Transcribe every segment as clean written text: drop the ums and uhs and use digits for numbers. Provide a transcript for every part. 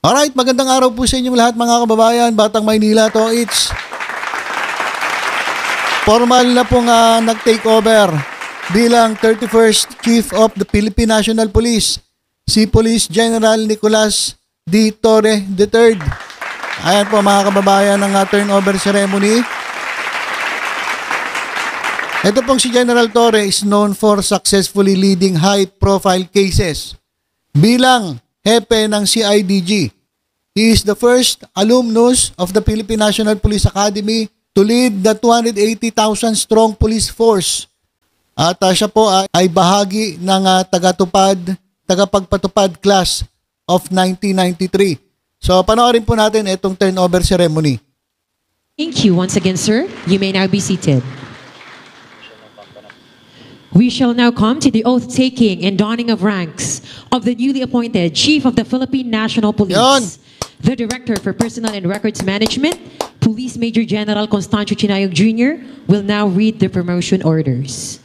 Alright, magandang araw po sa inyong lahat mga kababayan, Batang Maynila to. It's formal na pong nag-take over bilang 31st Chief of the Philippine National Police, si Police General Nicolas D. Torre III. Ayan po mga kababayan ng turnover ceremony. Ito pong si General Torre is known for successfully leading high-profile cases bilang hepe ng CIDG. He is the first alumnus of the Philippine National Police Academy to lead the 280,000-strong police force. At siya po ay bahagi ng tagapagpatupad class of 1993. So panoorin po natin itong turnover ceremony. Thank you once again, sir. You may now be seated. We shall now come to the oath-taking and donning of ranks of the newly appointed Chief of the Philippine National Police. Yon. The Director for Personnel and Records Management, Police Major General Constancio Chinayog Jr. will now read the promotion orders.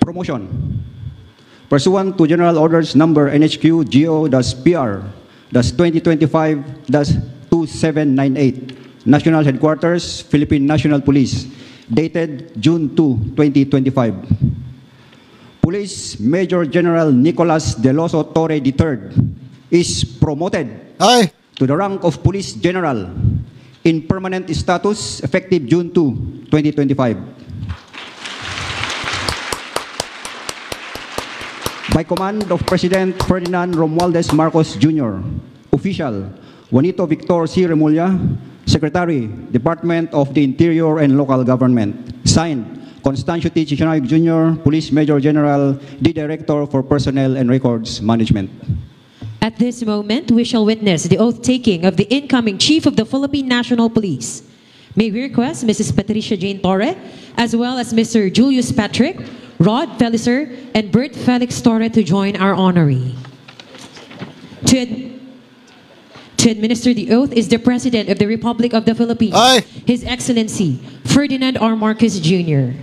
Promotion. Pursuant to General Orders Number NHQ GO-PR 2025-2798, National Headquarters, Philippine National Police, dated June 2, 2025. Police Major General Nicolas Deloso Torre III is promoted to the rank of Police General in permanent status effective June 2, 2025. By command of President Ferdinand Romualdez Marcos Jr., Official Juanito Victor C. Remulla, Secretary, Department of the Interior and Local Government. Signed, Constancio T. Chinayog Jr., Police Major General, the Director for Personnel and Records Management. At this moment, we shall witness the oath-taking of the incoming Chief of the Philippine National Police. May we request Mrs. Patricia Jane Torre, as well as Mr. Julius Patrick, Rod Felicer, and Bert Felix Torre to join our honoree. To administer the oath is the President of the Republic of the Philippines, His Excellency Ferdinand R. Marcos Jr.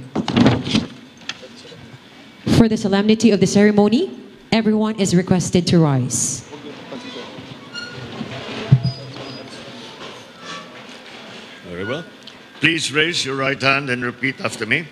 For the solemnity of the ceremony, everyone is requested to rise. Very well. Please raise your right hand and repeat after me.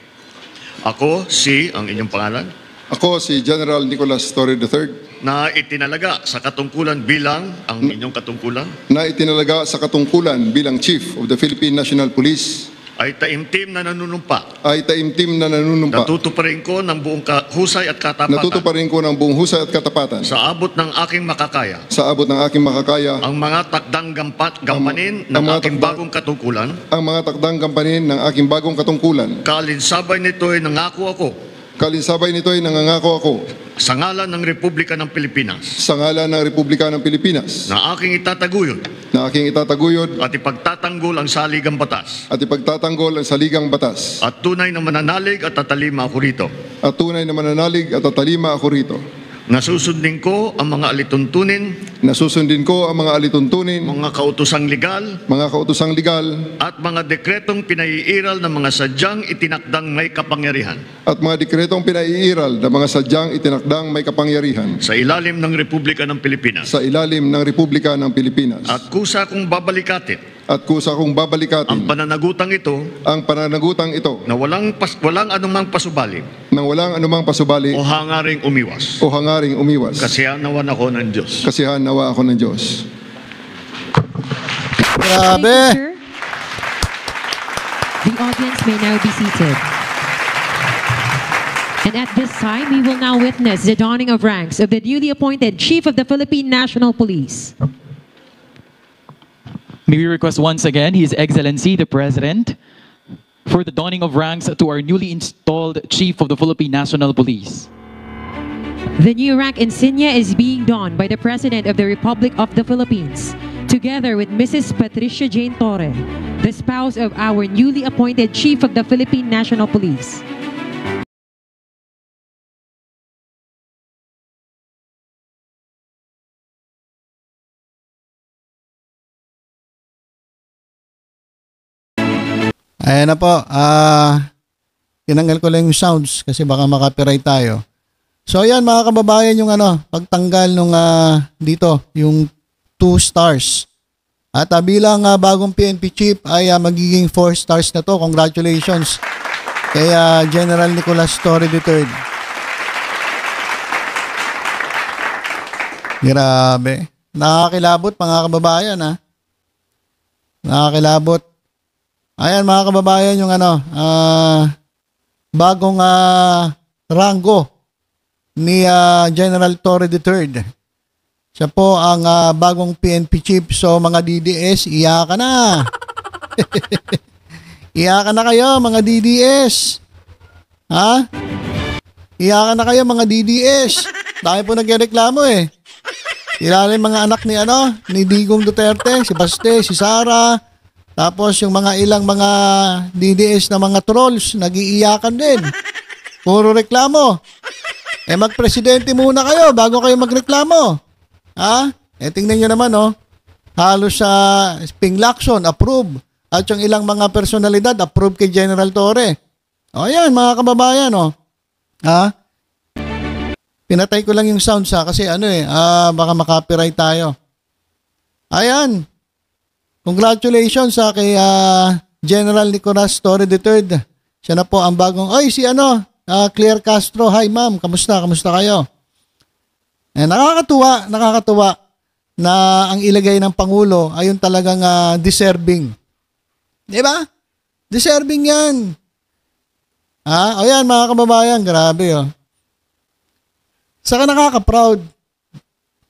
Ako, ang inyong pangalan. Ako si General Nicolas Torre III. Na itinalaga sa katungkulan bilang ang inyong katungkulan. Na itinalaga sa katungkulan bilang Chief of the Philippine National Police. Ay taimtim na nanunumpa. Ay taimtim na nanunumpa. Natutuparin ko ng buong husay at katapatan. Natutuparin ko ng buong husay at katapatan. Sa abot ng aking makakaya. Sa abot ng aking makakaya. Ang mga takdang gampanin ng aking bagong katungkulan. Ang mga takdang gampanin ng aking bagong katungkulan. Kalinsabay nito ay nangako ako. Kalinsabay nito ay nangangako ako. Sa ngalan ng Republika ng Pilipinas. Sa ngalan ng Republika ng Pilipinas. Na aking itataguyod. Na aking itataguyod. At ipagtatanggol ang saligang batas. At ipagtatanggol ang saligang batas. At tunay na mananalig at tatalima ako rito. At tunay na mananalig at tatalima ako rito. Nasusundin ko ang mga alituntunin. Nasusundin ko ang mga alituntunin. Mga kautosang legal. Mga kautosang legal. At mga dekretong pinaiiral ng mga sadyang itinakdang may kapangyarihan. At mga dekretong pinaiiral ng mga sadyang itinakdang may kapangyarihan. Sa ilalim ng Republika ng Pilipinas. Sa ilalim ng Republika ng Pilipinas. At kusa kong babalikatin. At kusa kong babalikatin. Ang pananagutang ito. Ang pananagutang ito. Na walang anumang pasubali. Nang walang anumang pasubali. O hangaring umiwas. O hangaring umiwas. Kasihan nawa ako ng Diyos. Kasihan nawa ako ng Diyos. Grabe! The audience may now be seated. And at this time, we will now witness the donning of ranks of the newly appointed Chief of the Philippine National Police. May we request once again His Excellency the President for the donning of ranks to our newly installed Chief of the Philippine National Police. The new rank insignia is being donned by the President of the Republic of the Philippines, together with Mrs. Patricia Jane Torre, the spouse of our newly appointed Chief of the Philippine National Police. Ayan na po. Tinanggal ko lang yung sounds kasi baka makapiright tayo. So ayan mga kababayan yung pagtanggal nung dito, yung 2 stars. At bilang bagong PNP chief ay magiging 4 stars na to. Congratulations kay General Nicolas Torre III. Grabe. Nakakilabot mga kababayan Nakakilabot. Ayan mga kababayan yung bagong ranggo ni General Torre III. Siya po ang bagong PNP chief. So mga DDS, iyakan na. Iyakan na kayo mga DDS. Ha? Iyakan na kayo mga DDS. Dahil po nagreklamo Kilala yung mga anak ni Digong Duterte, si Baste, si Sara. Tapos yung mga ilang mga DDS na mga trolls, nag-iiyakan din. Puro reklamo. Magpresidente muna kayo bago kayo magreklamo. Ha? Tingnan nyo naman, halos sa Ping Lacson, approve. At yung ilang mga personalidad, approve kay General Torre. Ayan, mga kababayan, Ha? Pinatay ko lang yung sound kasi baka makapiright tayo. Ayan. Congratulations kay General Nicolas Torre III. Siya na po ang bagong, si Claire Castro. Hi ma'am, kamusta kayo? Nakakatuwa na ang ilagay ng Pangulo ayun talagang deserving. Di ba? Deserving yan. Ayan mga kababayan, grabe Saka nakaka-proud.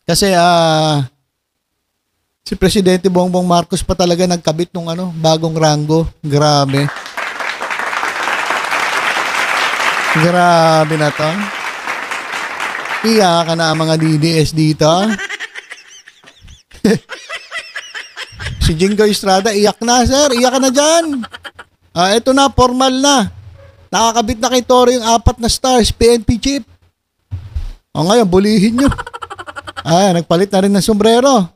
Kasi si Presidente Bongbong Marcos pa talaga nagkabit nung bagong ranggo. Grabe. Grabe na to. Iyakan na ang mga DDS dito. Si Jingo Estrada, iyak na sir. Iyak na dyan. Ito na, formal na. Nakakabit na kay Toro yung 4 na stars, PNP chief. Ngayon, bulihin nyo. Nagpalit na rin ng sombrero.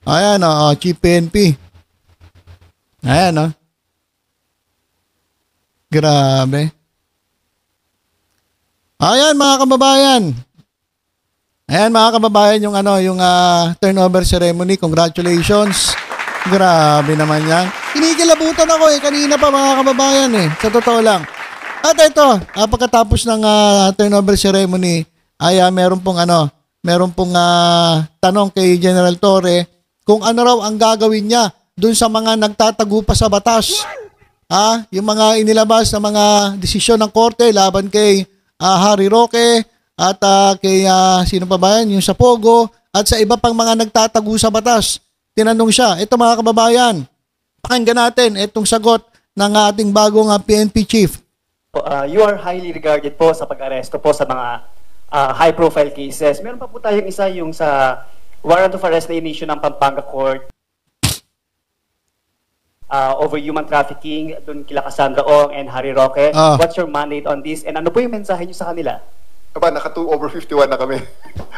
Ayan, Chief PNP. Ayan, Grabe. Ayan, mga kababayan. Ayan, mga kababayan, yung turnover ceremony. Congratulations. Grabe naman yan. Kinikilabutan ako kanina pa, mga kababayan Sa totoo lang. At ito, pagkatapos ng turnover ceremony, ay meron pong tanong kay General Torre kung ano raw ang gagawin niya dun sa mga nagtatago pa sa batas. Yung mga inilabas na mga desisyon ng korte laban kay Harry Roque at kay sino pa ba yan? Yung sa Pogo at sa iba pang mga nagtatago sa batas. Tinanong siya, ito mga kababayan, pakinggan natin itong sagot ng ating bagong PNP chief. You are highly regarded po sa pag-aresto po sa mga high-profile cases. Meron pa po tayong isa yung sa warrant of arrest na in-issue ng Pampanga Court over human trafficking dun kila Cassandra Ong and Harry Roque. What's your mandate on this? And ano po yung mensahe nyo sa kanila? Naka 2 over 51 na kami.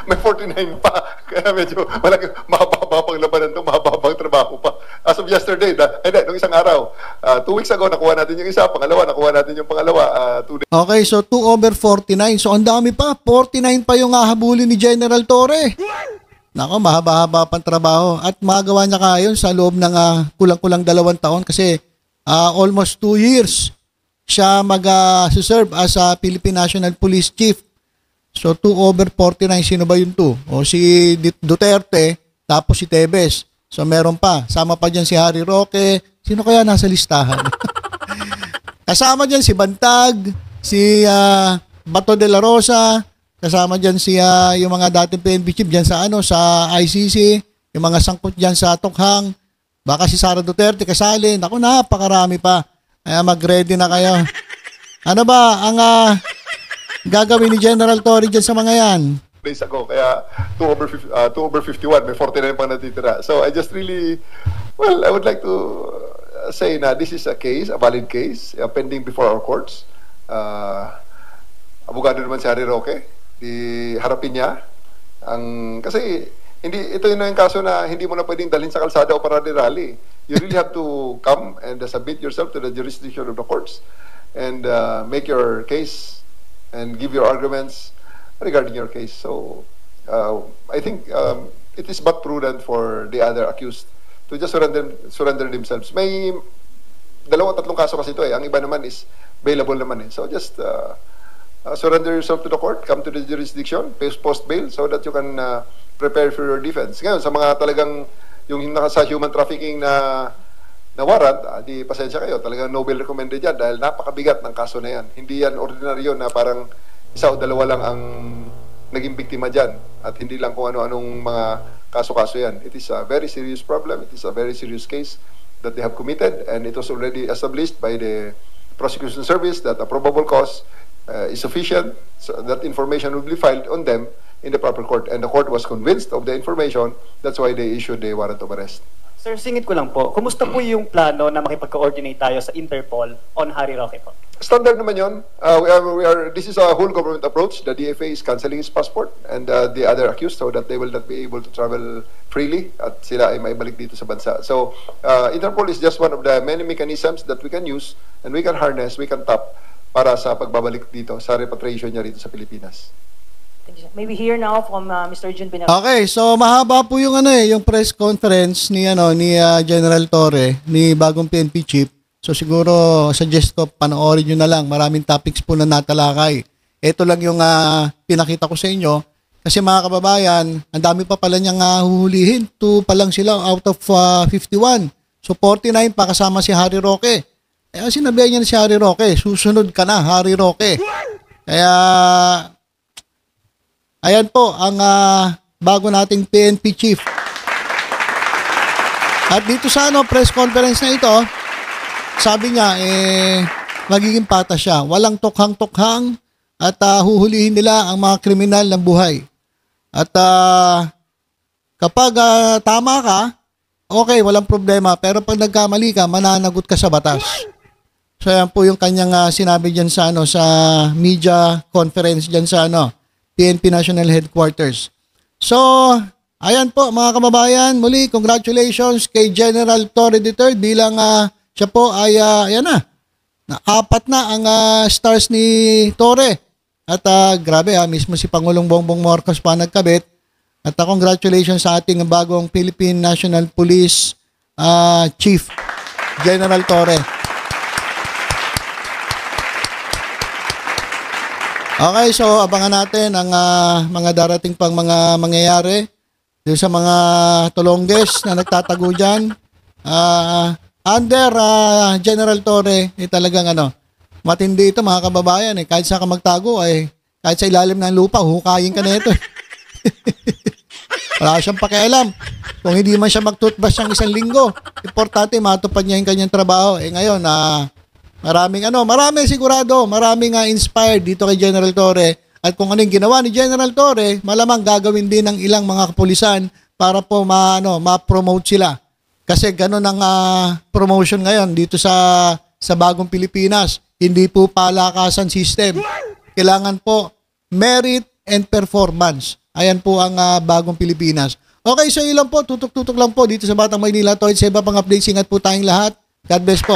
May 49 pa. Kaya medyo mahaba pang labanan ito, mahaba pang trabaho pa. As of yesterday, nung isang araw, 2 weeks ago, nakuha natin yung isa, pangalawa, nakuha natin yung pangalawa. 2 days. Okay, so 2 over 49. So ang dami pa, 49 pa yung hahabulin ni General Torre. Nako, mahaba-haba pang trabaho. At magawa niya kayon sa loob ng kulang-kulang 2 taon kasi almost 2 years siya mag-serve as Philippine National Police Chief. So 2 over 49, sino ba yung 2? O si Duterte, tapos si Tevez. So meron pa. Sama pa dyan si Harry Roque. Sino kaya nasa listahan? Kasama dyan si Bantag, si Bato de la Rosa, kasama dyan si yung mga dating PNP chief dyan sa sa ICC, yung mga sangkot dyan sa Tokhang, baka si Sara Duterte kasali. Naku, napakarami pa. Kaya mag-ready na kayo. Ano ba ang gagawin ni General Torre dyan sa mga yan? Days ago, kaya 2 over 51, may 49 pang natitira. So I just really, I would like to say na this is a case, a valid case, pending before our courts. Abogado naman si Harry Roque, harapin niya. Kasi Hindi, ito yun yung kaso na hindi mo na pwedeng dalhin sa kalsada o para rally. You really have to come and submit yourself to the jurisdiction of the courts and make your case and give your arguments regarding your case. So, I think it is but prudent for the other accused to just surrender themselves. May dalawang tatlong kaso kasi ito eh. Ang iba naman is bailable naman eh. So, just surrender yourself to the court, come to the jurisdiction, post bail so that you can prepare for your defense. Ngayon, sa mga talagang yung sa human trafficking na warrant, di pasensya kayo, talagang Nobel recommended yan dahil napakabigat ng kaso na yan. Hindi yan ordinaryo na parang isa o dalawa lang ang naging biktima dyan at hindi lang kung ano-anong mga kaso-kaso yan. It is a very serious problem. It is a very serious case that they have committed and it was already established by the prosecution service that a probable cause is sufficient, so that information will be filed on them in the proper court. And the court was convinced of the information. That's why they issued the warrant of arrest. Sir, singit ko lang po. Kumusta po yung plano na makipag-coordinate tayo sa Interpol on Harry Roque po? Standard naman yun. This is a whole government approach. The DFA is cancelling his passport and the other accused so that they will not be able to travel freely at sila ay maibalik dito sa bansa. So, Interpol is just one of the many mechanisms that we can use and we can harness, we can tap para sa pagbabalik dito, sa repatriation niya rito sa Pilipinas. Maybe hear now from Mr. Jun Pinal. Okay, so mahaba po yung yung press conference ni General Torre, ni bagong PNP chief. So siguro suggest ko panoorin niyo na lang. Maraming topics po na natalakay. Ito lang yung pinakita ko sa inyo kasi mga kababayan, ang dami pa pala niyang huhulihin. 2 pa lang sila out of 51. So 49 pa kasama si Harry Roque. Kaya sinabihan niya si Harry Roque, susunod ka na Harry Roque. Kaya ayan po ang bago nating PNP chief. At dito sa press conference na ito, sabi niya magiging patas siya. Walang tukhang-tukhang at huhulihin nila ang mga kriminal ng buhay. At kapag tama ka, okay, walang problema. Pero pag nagkamali ka, mananagot ka sa batas. So yan po yung kanyang sinabi diyan sa sa media conference diyan sa PNP National Headquarters. So, ayan po mga kababayan, muli congratulations kay General Torre III bilang siya po ay ayan na 4 na ang stars ni Torre. At grabe mismo si Pangulong Bongbong Marcos pa nagkabit. At congratulations sa ating bagong Philippine National Police Chief General Torre. Okay, so abangan natin ang mga darating pang mga mangyayari doon sa mga tulongges na nagtatago dyan. Under General Torre, talagang matindi ito mga kababayan. Kahit saan ka magtago, kahit sa ilalim ng lupa, hukayin ka na ito. Wala siyang pakialam. Kung hindi man siya mag-toothbrush ng 1 linggo, importante matupad niya yung kanyang trabaho. Ngayon, maraming sigurado, maraming inspired dito kay General Torre. At kung anong ginawa ni General Torre, malamang gagawin din ng ilang mga kapulisan para po ma-promote sila. Kasi ganun ang promotion ngayon dito sa bagong Pilipinas. Hindi po palakasan system. Kailangan po merit and performance. Ayan po ang bagong Pilipinas. Okay, so ilan po, tutok-tutok lang po dito sa Batang Maynila. Sa iba pang updates, ingat po tayong lahat. God bless po.